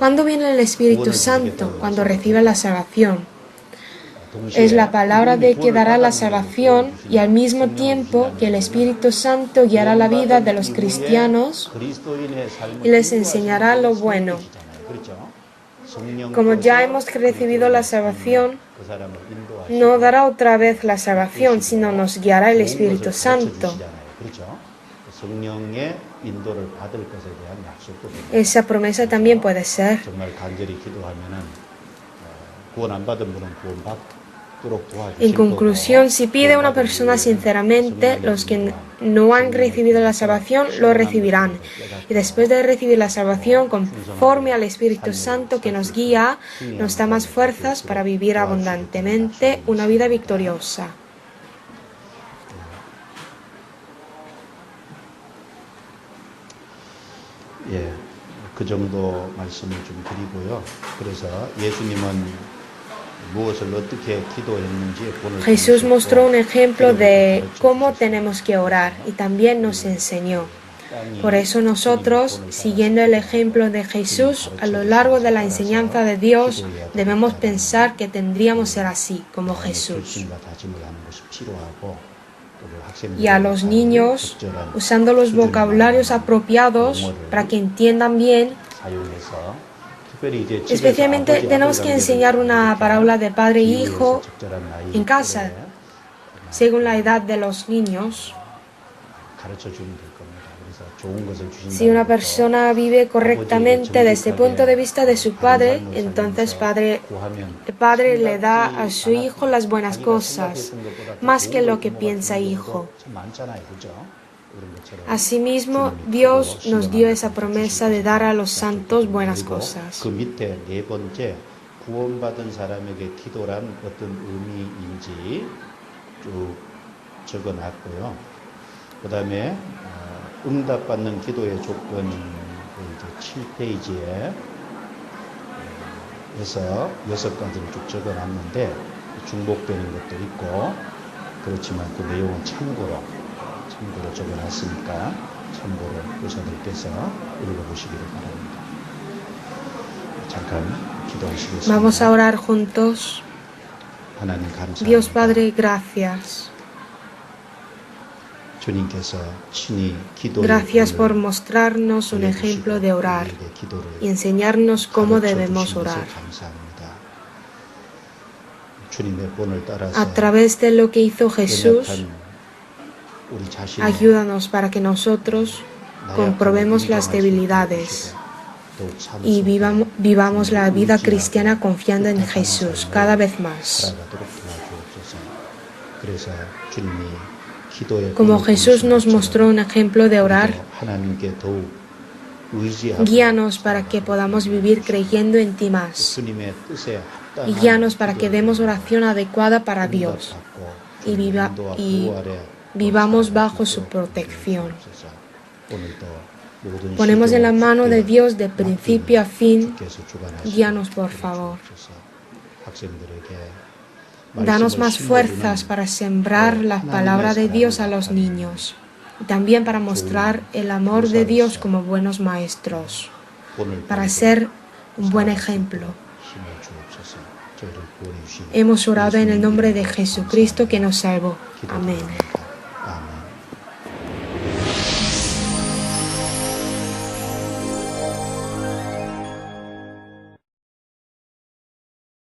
¿Cuándo viene el Espíritu Santo? Cuando recibe la salvación. Es la palabra de que dará la salvación y al mismo tiempo que el Espíritu Santo guiará la vida de los cristianos y les enseñará lo bueno. Como ya hemos recibido la salvación, no dará otra vez la salvación, sino nos guiará el Espíritu Santo. Esa promesa también puede ser. En conclusión, si pide una persona sinceramente, los que no han recibido la salvación lo recibirán. Y después de recibir la salvación, conforme al Espíritu Santo que nos guía, nos da más fuerzas para vivir abundantemente una vida victoriosa.
예, 그 정도 말씀을 좀 드리고요. 그래서 예수님은 무엇을 어떻게 기도했는지 본을
Jesús
통해서
mostró un ejemplo de
가르쳐
cómo
주셨습니다.
tenemos que orar y también nos enseñó. Por eso nosotros, siguiendo el ejemplo de Jesús, a lo largo de la enseñanza de Dios, debemos pensar que tendríamos ser así, como Jesús.
결심과 다짐을 하는 것이 필요하고
Y a los niños, usando los vocabularios apropiados para que entiendan bien, especialmente tenemos que enseñar una parábola de padre e hijo en casa, según la edad de los niños. Si una persona vive correctamente desde el punto de vista de su padre, entonces el padre le da a su hijo las buenas cosas, más que lo que piensa hijo. Asimismo, Dios nos dio esa promesa de dar a los santos buenas cosas.
그 밑에 네 번째 구원받은 사람에게 기도란 어떤 의미인지 쭉 적어놨고요. 그 다음에 응답받는 기도의 조건 7페이지에 에서 6가지를 쭉 적어놨는데 중복되는 것도 있고 그렇지만 그 내용은 참고로 적어놨으니까 참고로 교사들께서 읽어보시기를 바랍니다. 잠깐 기도하시겠습니다.
Vamos a orar juntos.
하나님 감사합니다.
Dios Padre, gracias.
주님께서 친히 기도의
Gracias por
본을
mostrarnos un ejemplo de orar
우리에게 기도를
y enseñarnos cómo
가르쳐
debemos
주신 것을
orar.
감사합니다. 주님의 본을 따라서
A través de lo que hizo Jesús,
연약한 우리 자신의
ayúdanos para que nosotros comprobemos las debilidades y vivamos la vida cristiana confiando en Jesús cada vez más. Como Jesús nos mostró un ejemplo de orar, guíanos para que podamos vivir creyendo en ti más. Y guíanos para que demos oración adecuada para Dios y vivamos bajo su protección. Ponemos en la mano de Dios de principio a fin. Guíanos, por favor. Danos más fuerzas para sembrar la palabra de Dios a los niños y también para mostrar el amor de Dios como buenos maestros, para ser un buen ejemplo. Hemos orado en el nombre de Jesucristo que nos salvó. Amén.